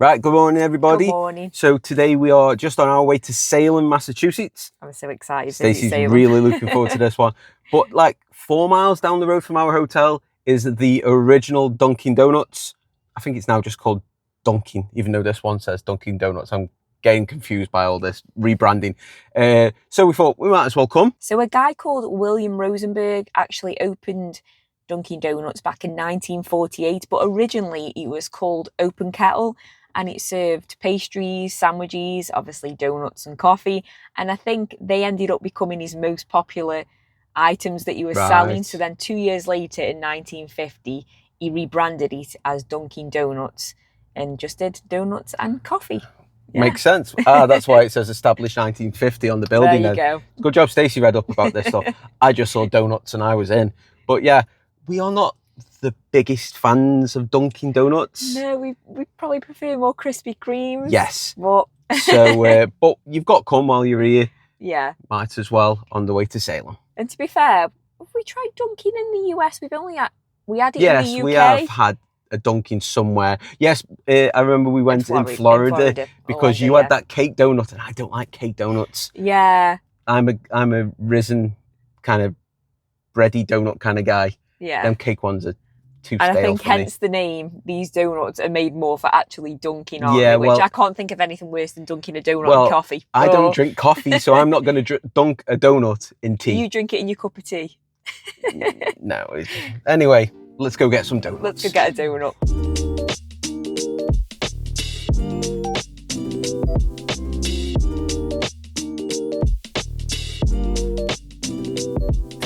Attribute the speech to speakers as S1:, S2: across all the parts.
S1: Right, good morning everybody.
S2: Good morning.
S1: So today we are just on our way to Salem, Massachusetts.
S2: I'm so excited.
S1: Stacey's really looking forward to this one. But like 4 miles down the road from our hotel is the original Dunkin Donuts. I think it's now just called Dunkin, even though this one says Dunkin Donuts. I'm getting confused by all this rebranding. So we thought we might as well come.
S2: So a guy called William Rosenberg actually opened Dunkin Donuts back in 1948, but originally it was called Open Kettle. And it served pastries, sandwiches, obviously donuts and coffee. And I think they ended up becoming his most popular items that he was selling. So then 2 years later in 1950, he rebranded it as Dunkin Donuts and just did donuts and coffee.
S1: Yeah. Makes sense. That's why it says established 1950 on the building.
S2: There you go.
S1: Good job Stacey read up about this stuff. I just saw donuts and I was in. But yeah, we are not the biggest fans of Dunkin Donuts.
S2: No, we probably prefer more Krispy Kremes.
S1: Yes.
S2: But
S1: so, but you've got to come while you're here.
S2: Yeah.
S1: Might as well on the way to Salem.
S2: And to be fair, have we tried Dunkin in the US? We had it in the UK.
S1: Yes, we have had a Dunkin somewhere. Yes, I remember we went in Florida because you had that cake donut, and I don't like cake donuts.
S2: Yeah.
S1: I'm a risen kind of bready donut kind of guy.
S2: Yeah.
S1: Them cake ones are too stale.
S2: And I think
S1: for me.
S2: hence the name, these donuts are made more for actually dunking on.
S1: Yeah,
S2: which I can't think of anything worse than dunking a donut in coffee.
S1: I don't drink coffee, so I'm not going to dunk a donut in tea.
S2: You drink it in your cup of tea.
S1: No. Anyway, let's go get some donuts.
S2: Let's go get a donut.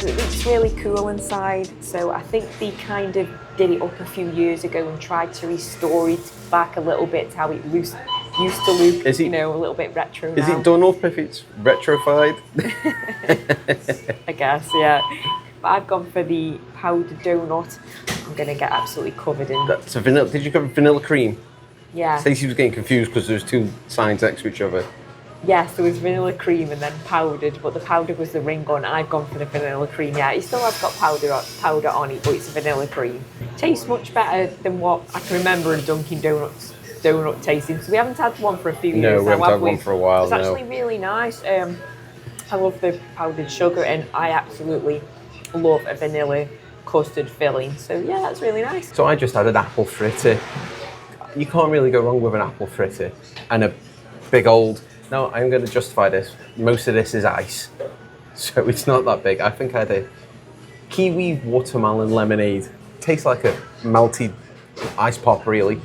S2: It's really cool inside, so I think they kind of did it up a few years ago and tried to restore it back a little bit to how it used to look.
S1: Is it,
S2: a little bit retro
S1: Is
S2: now.
S1: it done up if it's retrofied?
S2: I guess, yeah. But I've gone for the powdered donut. I'm going to get absolutely covered in.
S1: That's a vanilla. Did you go for vanilla cream?
S2: Yeah.
S1: Stacey was getting confused because there's two signs next to each other.
S2: Yes, there was vanilla cream and then powdered, but the powder was the ring on. I've gone for the vanilla cream. Yeah, it still has got powder on it, but it's vanilla cream. Tastes much better than what I can remember a Dunkin Donuts donut tasting. So we haven't had one for a few years now.
S1: No, we haven't had one for a while.
S2: It's actually really nice. I love the powdered sugar, and I absolutely love a vanilla custard filling. So yeah, that's really nice.
S1: So I just had an apple fritter. You can't really go wrong with an apple fritter and a big old. No, I'm going to justify this. Most of this is ice, so it's not that big. I think I had a kiwi watermelon lemonade. Tastes like a melted ice pop, really.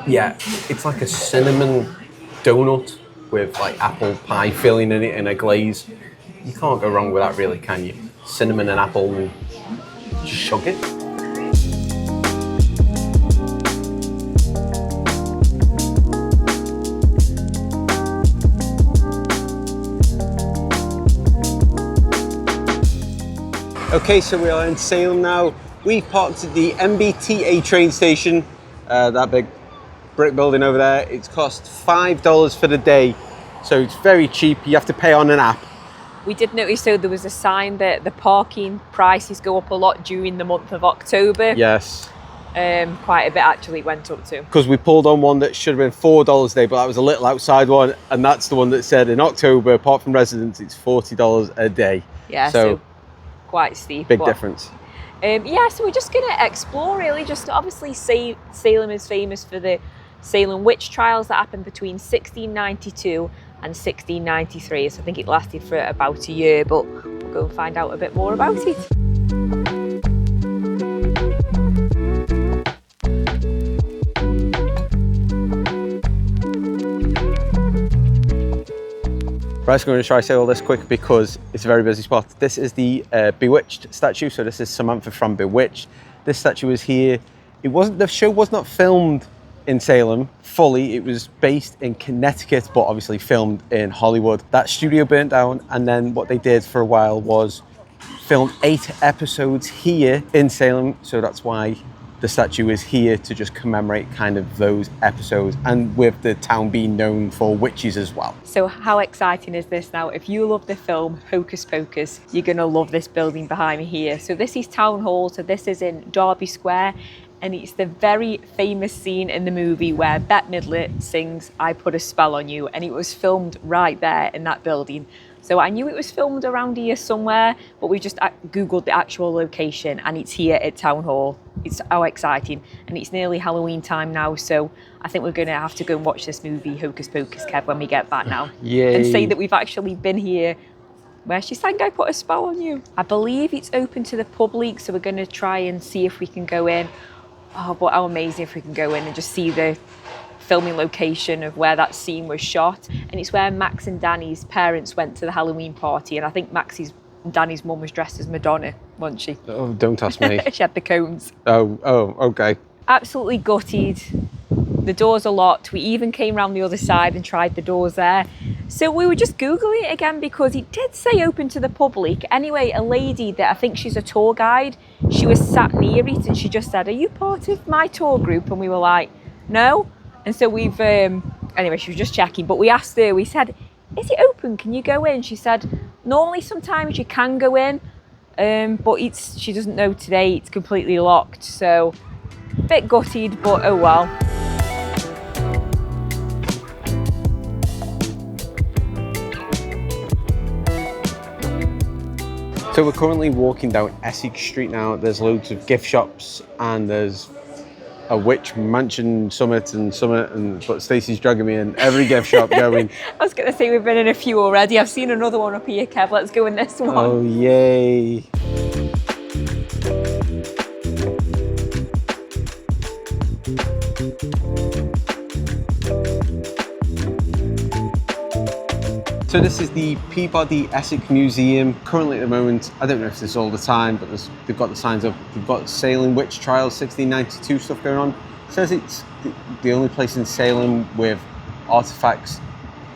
S1: Yeah, it's like a cinnamon donut with like apple pie filling in it and a glaze. You can't go wrong with that, really, can you? Cinnamon and apple, and just chug it. Okay, so we are in Salem now. We've parked at the MBTA train station, that big brick building over there. It's cost $5 for the day, so it's very cheap. You have to pay on an app.
S2: We did notice, though, there was a sign that the parking prices go up a lot during the month of October.
S1: Yes.
S2: Quite a bit actually went up to.
S1: Because we pulled on one that should have been $4 a day, but that was a little outside one, and that's the one that said in October, apart from residents, it's $40 a day.
S2: Yeah, so quite steep.
S1: Big difference.
S2: Yeah, so we're just going to explore, really. Just obviously, Salem is famous for the Salem witch trials that happened between 1692 and 1693. So I think it lasted for about a year, but we'll go and find out a bit more about it.
S1: Right, so I'm going to try to say all this quick because it's a very busy spot. This is the Bewitched statue. So this is Samantha from Bewitched. This statue is here. The show was not filmed in Salem fully. It was based in Connecticut, but obviously filmed in Hollywood. That studio burnt down, and then what they did for a while was film 8 episodes here in Salem. So that's why the statue is here, to just commemorate kind of those episodes, and with the town being known for witches as well.
S2: So how exciting is this now? If you love the film Hocus Pocus, you're gonna love this building behind me here. So this is Town Hall, so this is in Derby Square, and it's the very famous scene in the movie where Bette Midler sings "I Put a Spell on You," and it was filmed right there in that building. So I knew it was filmed around here somewhere, but we just Googled the actual location, and it's here at Town Hall. It's so exciting, and it's nearly Halloween time now, so I think we're going to have to go and watch this movie, Hocus Pocus, Kev, when we get back now.
S1: Yay.
S2: And say that we've actually been here where she sang "I Put a Spell on You." I believe it's open to the public, so we're going to try and see if we can go in. Oh, but how amazing if we can go in and just see the filming location of where that scene was shot. And it's where Max and Danny's parents went to the Halloween party, and I think Danny's mum was dressed as Madonna, wasn't she?
S1: Oh, don't ask me.
S2: She had the cones.
S1: Oh, okay.
S2: Absolutely gutted. The doors are locked. We even came around the other side and tried the doors there. So we were just Googling it again because it did say open to the public. Anyway, a lady that I think she's a tour guide, she was sat near it and she just said, "Are you part of my tour group?" And we were like, "No." And so we've, anyway, she was just checking, but we asked her, we said, "Is it open? Can you go in?" She said, "Normally sometimes you can go in, but she doesn't know today, it's completely locked." So a bit gutted, but oh well.
S1: So we're currently walking down Essex Street now. There's loads of gift shops and there's a witch mansion summit, but Stacey's dragging me in every gift shop going.
S2: I was going to say we've been in a few already. I've seen another one up here, Kev. Let's go in this one.
S1: Oh, yay. So this is the Peabody Essex Museum. Currently at the moment, I don't know if this is all the time, but they've got the signs up. They've got Salem witch trials, 1692 stuff going on. It says it's the only place in Salem with artifacts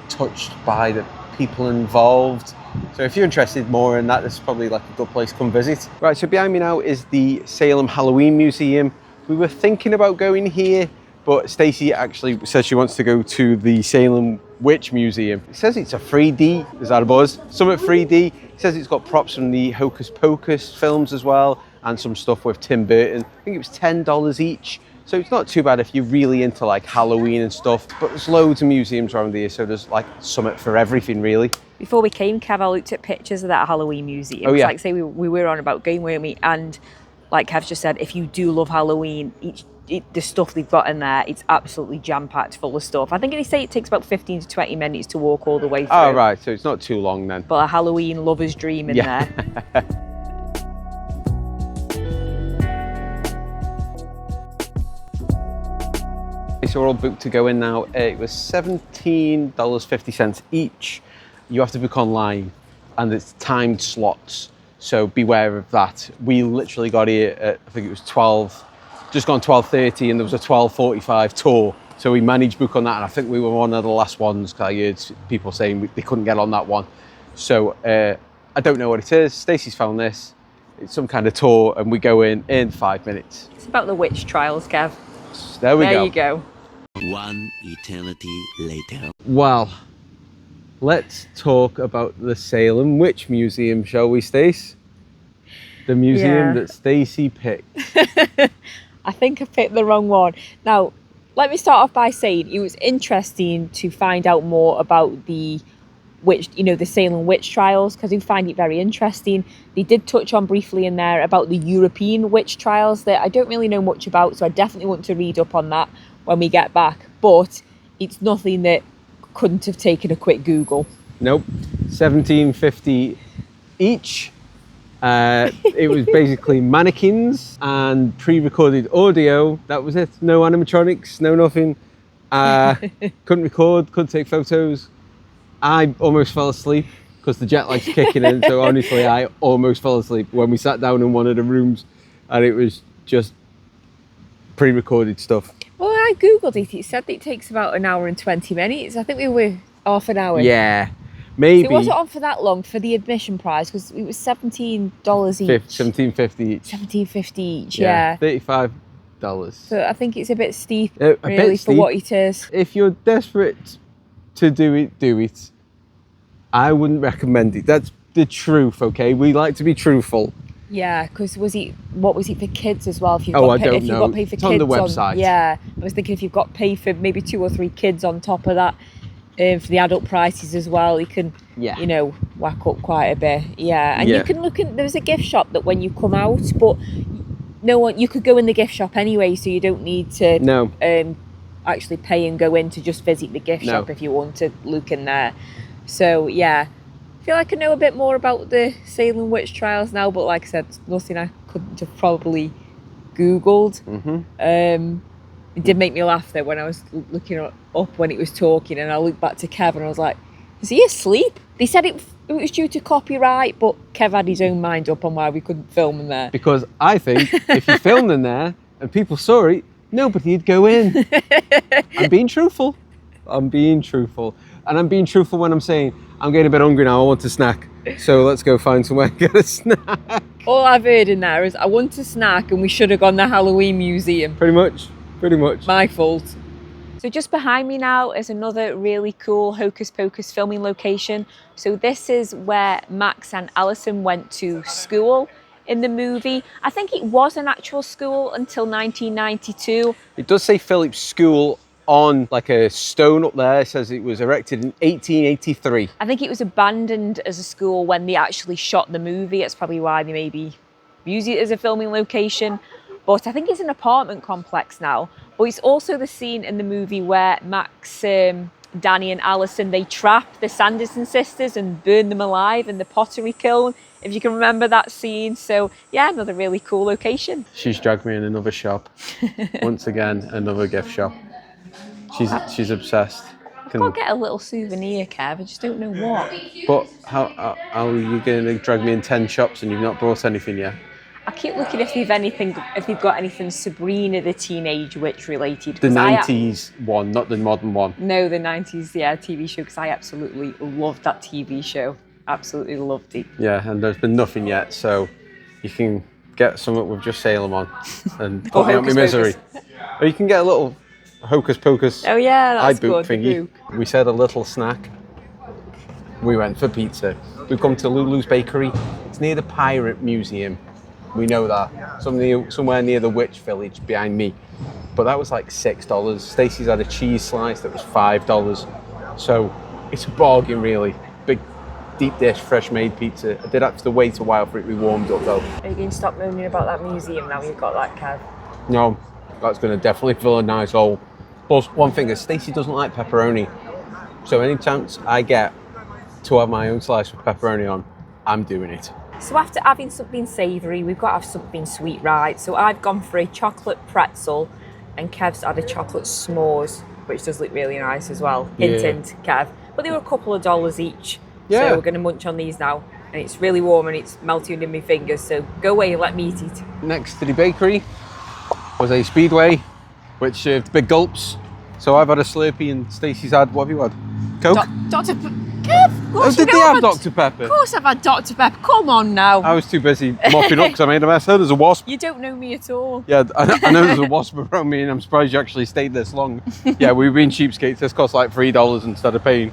S1: touched by the people involved. So if you're interested more in that, this is probably like a good place to come visit. Right, so behind me now is the Salem Halloween Museum. We were thinking about going here, but Stacey actually says she wants to go to the Salem Witch Museum. It says it's a 3D, is that a buzz? Summit 3D. It says it's got props from the Hocus Pocus films as well, and some stuff with Tim Burton. I think it was $10 each. So it's not too bad if you're really into like Halloween and stuff, but there's loads of museums around here, so there's like Summit for everything really.
S2: Before we came, Kev, I looked at pictures of that Halloween museum.
S1: Oh yeah.
S2: Like say we were on about going, weren't we? And like Kev just said, if you do love Halloween, the stuff they've got in there, it's absolutely jam-packed full of stuff. I think they say it takes about 15 to 20 minutes to walk all the way through.
S1: Oh, right, so it's not too long then.
S2: But a Halloween lover's dream in there.
S1: So we're all booked to go in now. It was $17.50 each. You have to book online and it's timed slots, so beware of that. We literally got here at, I think it was 12, just gone 12:30, and there was a 12:45 tour. So we managed to book on that, and I think we were one of the last ones because I heard people saying they couldn't get on that one. So I don't know what it is. Stacey's found this. It's some kind of tour, and we go in 5 minutes.
S2: It's about the witch trials, Kev.
S1: There we go.
S2: There you go.
S3: One eternity later.
S1: Well, let's talk about the Salem Witch Museum, shall we, Stace? The museum that Stacey picked.
S2: I think I picked the wrong one. Now, let me start off by saying it was interesting to find out more about the witch, the Salem witch trials, because I find it very interesting. They did touch on briefly in there about the European witch trials that I don't really know much about, so I definitely want to read up on that when we get back. But it's nothing that couldn't have taken a quick Google.
S1: Nope, $17.50 each. It was basically mannequins and pre-recorded audio. That was it. No animatronics, no nothing. Couldn't record, couldn't take photos. I almost fell asleep because the jet lag's kicking in. So honestly, I almost fell asleep when we sat down in one of the rooms, and it was just pre-recorded stuff.
S2: Well, I googled it. It said that it takes about an hour and 20 minutes. I think we were half an hour.
S1: Yeah. Maybe.
S2: So it wasn't on for that long for the admission price because it was $17 each.
S1: $17.50 each.
S2: $17.50 each, yeah.
S1: $35.
S2: So I think it's a bit steep,
S1: bit
S2: for
S1: steep.
S2: what it is.
S1: If you're desperate to do it, do it. I wouldn't recommend it. That's the truth, okay? We like to be truthful.
S2: Yeah, because what was it for kids as well? If you've
S1: Oh,
S2: got
S1: I don't
S2: if you've
S1: know.
S2: got pay for
S1: It's
S2: kids
S1: on the website.
S2: yeah, I was thinking if you've got pay for maybe 2 or 3 kids on top of that, for the adult prices as well, you can,
S1: Yeah.
S2: you know, whack up quite a bit. Yeah, and
S1: Yeah.
S2: you can look in. There's a gift shop that when you come out, but no one you could go in the gift shop anyway, so you don't need to
S1: No.
S2: actually pay and go in to just visit the gift
S1: No.
S2: shop if you want to look in there. So yeah. I feel like I know a bit more about the Salem witch trials now, but like I said, nothing I couldn't have probably Googled. It did make me laugh though when I was looking up when it was talking, and I looked back to Kev and I was like, is he asleep? They said it was due to copyright, but Kev had his own mind up on why we couldn't film in there.
S1: Because I think if you filmed in there and people saw it, nobody'd go in. I'm being truthful. And I'm being truthful when I'm saying, I'm getting a bit hungry now, I want a snack. So let's go find somewhere and get a snack.
S2: All I've heard in there is, I want a snack and we should have gone to the Halloween museum.
S1: Pretty much.
S2: My fault. So just behind me now is another really cool Hocus Pocus filming location. So this is where Max and Alison went to school in the movie. I think it was an actual school until 1992.
S1: It does say Phillips School on like a stone up there. It says it was erected in 1883.
S2: I think it was abandoned as a school when they actually shot the movie. That's probably why they maybe use it as a filming location. But I think it's an apartment complex now. But it's also the scene in the movie where Max, Danny and Alison, they trap the Sanderson sisters and burn them alive in the pottery kiln, if you can remember that scene. So yeah, another really cool location.
S1: She's dragged me in another shop. Once again, another gift shop. She's obsessed.
S2: I'll get a little souvenir, Kev. I just don't know what.
S1: But how are you going to drag me in 10 shops and you've not brought anything yet?
S2: I keep looking if they've got anything Sabrina the Teenage Witch related.
S1: The 90s one, not the modern one.
S2: No, the 90s, TV show, because I absolutely loved that TV show. Absolutely loved it.
S1: Yeah, and there's been nothing yet, so you can get something with just Salem on and put me out my misery. Or you can get a little Hocus Pocus
S2: that's
S1: iBook
S2: good,
S1: thingy. We said a little snack. We went for pizza. We've come to Lulus Bakery. It's near the Pirate Museum. We know that. Somewhere near the Witch Village behind me. But that was like $6. Stacey's had a cheese slice that was $5. So it's a bargain really. Big deep dish, fresh made pizza. I did have to wait a while for it to be warmed up though.
S2: Are you going to stop moaning about that museum now you've got that, Kev?
S1: No, that's going to definitely fill a nice hole. Plus, one thing is Stacey doesn't like pepperoni. So any chance I get to have my own slice with pepperoni on, I'm doing it.
S2: So after having something savoury, we've got to have something sweet, right? So I've gone for a chocolate pretzel and Kev's had a chocolate s'mores, which does look really nice as well. Hint, hint, Kev. But they were a couple of dollars each.
S1: Yeah.
S2: So we're going to munch on these now. And it's really warm and it's melting in my fingers. So go away and let me eat it.
S1: Next to the bakery was a Speedway, which served big gulps. So I've had a Slurpee and Stacey's had, what have you had? Coke?
S2: Kev,
S1: Oh, did they have Dr. Pepper?
S2: Of course I've had Dr. Pepper. Come on now.
S1: I was too busy mopping up because I made a mess. Oh, there's a wasp.
S2: You don't know me at all.
S1: Yeah, I know there's a wasp around me and I'm surprised you actually stayed this long. Yeah, we've been cheapskates. This cost like $3 instead of paying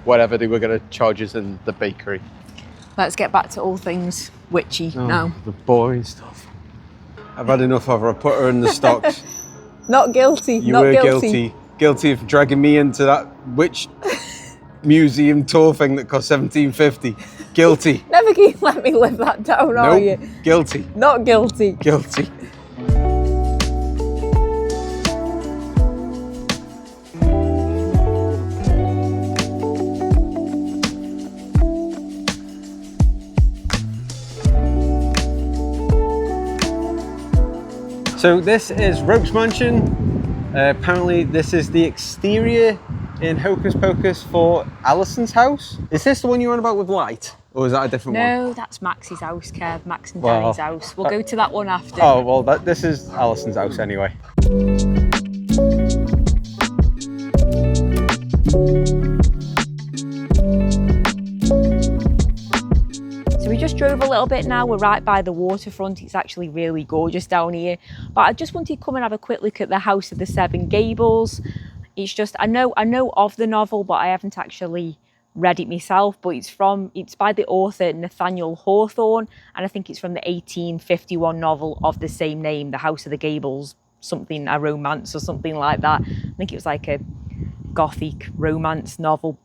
S1: whatever they were going to charge us in the bakery.
S2: Let's get back to all things witchy now.
S1: The boring stuff. I've had enough of her. I put her in the stocks.
S2: Not guilty.
S1: You were guilty. Guilty of dragging me into that witch museum tour thing that cost $17.50. Guilty.
S2: Never can you let me live that down, are you?
S1: Guilty.
S2: Not guilty.
S1: Guilty. So this is Rope's Mansion. Apparently this is the exterior in Hocus Pocus for Alison's house. Is this the one you're on about with light? Or is that a different one?
S2: No, that's Max's house, Kev. Max and Danny's house. We'll go to that one after.
S1: Oh, well, this is Alison's house anyway.
S2: So we just drove a little bit now. We're right by the waterfront. It's actually really gorgeous down here. But I just wanted to come and have a quick look at the House of the Seven Gables. It's just, I know of the novel, but I haven't actually read it myself, but it's by the author Nathaniel Hawthorne, and I think it's from the 1851 novel of the same name, The House of the Gables, something, a romance or something like that. I think it was like a gothic romance novel.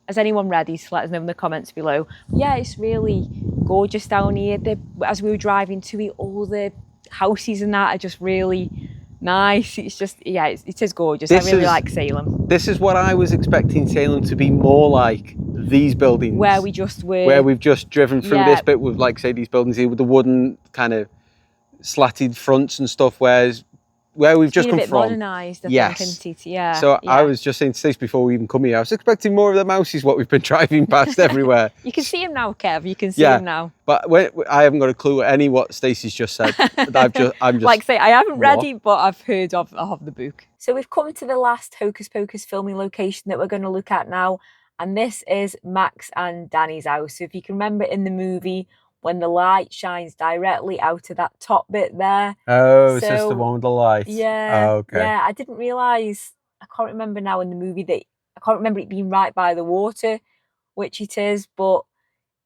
S2: Has anyone read it? Let us know in the comments below. Yeah, it's really gorgeous down here. As we were driving to it, all the houses and that are just really nice. It's just, yeah, it is gorgeous. I really like Salem.
S1: This is what I was expecting Salem to be more like, these buildings.
S2: Where we just were.
S1: Where we've just driven through this bit with, like, say, these buildings here with the wooden kind of slatted fronts and stuff, whereas where we've just come from.
S2: Modernised, I think, isn't it? Yeah.
S1: So I was just saying to Stacey before we even come here, I was expecting more of the mouses, what we've been driving past everywhere.
S2: You can see them now, Kev. You can see them now.
S1: But I haven't got a clue what Stacey's just said. I'm just
S2: like say, I haven't read it, but I've heard of the book. So we've come to the last Hocus Pocus filming location that we're going to look at now, and this is Max and Danny's house. So if you can remember in the movie, when the light shines directly out of that top bit there.
S1: Oh, so, is this the one with the light?
S2: Yeah.
S1: Oh, okay.
S2: Yeah, I didn't realise, I can't remember now in the movie that, I can't remember it being right by the water, which it is, but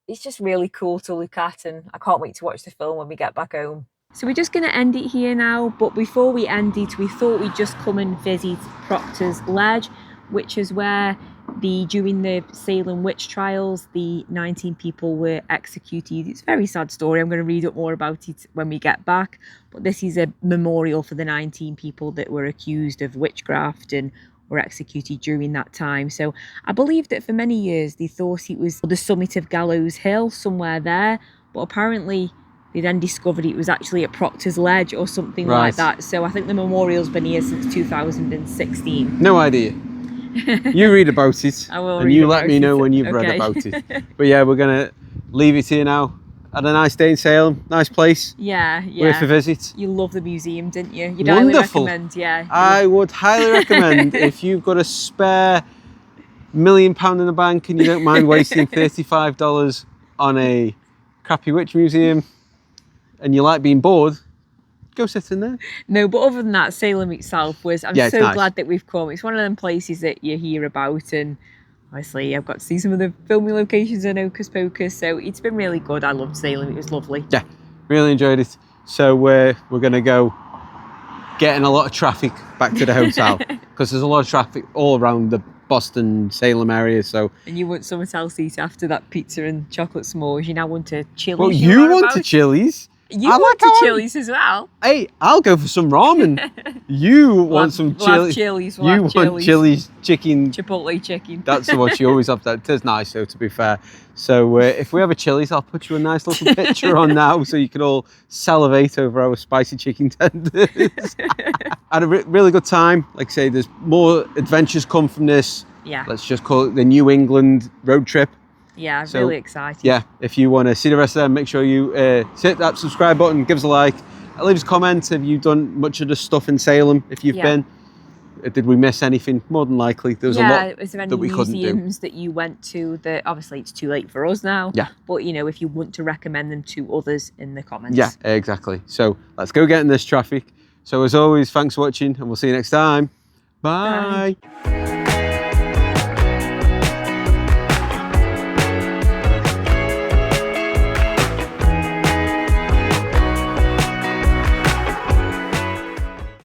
S2: it's just really cool to look at, and I can't wait to watch the film when we get back home. So we're just going to end it here now, but before we end it, we thought we'd just come and visit Proctors Ledge, which is where during the Salem witch trials, the 19 people were executed. It's a very sad story. I'm going to read up more about it when we get back. But this is a memorial for the 19 people that were accused of witchcraft and were executed during that time. So I believe that for many years they thought it was the summit of Gallows Hill, somewhere there. But apparently they then discovered it was actually at Proctors Ledge or something like that. So I think the memorial's been here since 2016.
S1: No idea. You read about it, and you let me know when you've read about it. But yeah, we're gonna leave it here now. Had a nice day in Salem, nice place.
S2: Yeah.
S1: Worth a visit.
S2: You love the museum, didn't you? You'd
S1: Wonderful.
S2: highly recommend, yeah.
S1: I would highly recommend if you've got a spare £1 million in the bank and you don't mind wasting $35 on a crappy witch museum, and you like being bored. Go sit in there. No,
S2: but other than that, Salem itself was, I'm so nice. Glad that we've come. It's one of them places that you hear about, and obviously I've got to see some of the filming locations in Hocus Pocus, so it's been really good. I loved Salem, it was lovely. Yeah,
S1: really enjoyed it. So we're going to go get in a lot of traffic back to the hotel, because there's a lot of traffic all around the Boston, Salem area. So.
S2: And you want something else to eat after that pizza and chocolate s'mores. You now want a Chili's.
S1: Well, you want a Chili's.
S2: You want a Chili's as well?
S1: Hey, I'll go for some ramen. You want some Chili's. You want Chili's chicken.
S2: Chipotle chicken.
S1: That's what you always have. That is nice, though, to be fair. So if we have a Chili's, I'll put you a nice little picture on now so you can all salivate over our spicy chicken tenders. Had a really good time. Like I say, there's more adventures come from this.
S2: Yeah.
S1: Let's just call it the New England road trip.
S2: Yeah, so, really excited.
S1: Yeah, if you want to see the rest of them, make sure you hit that subscribe button, give us a like, leave us a comment. Have you done much of the stuff in Salem? If you've been, did we miss anything? More than likely, there was a lot
S2: was there any
S1: that we couldn't do.
S2: Museums that you went to that obviously it's too late for us now.
S1: Yeah.
S2: But you know, if you want to recommend them to others in the comments.
S1: Yeah, exactly. So let's go get in this traffic. So as always, thanks for watching, and we'll see you next time. Bye.
S2: Bye.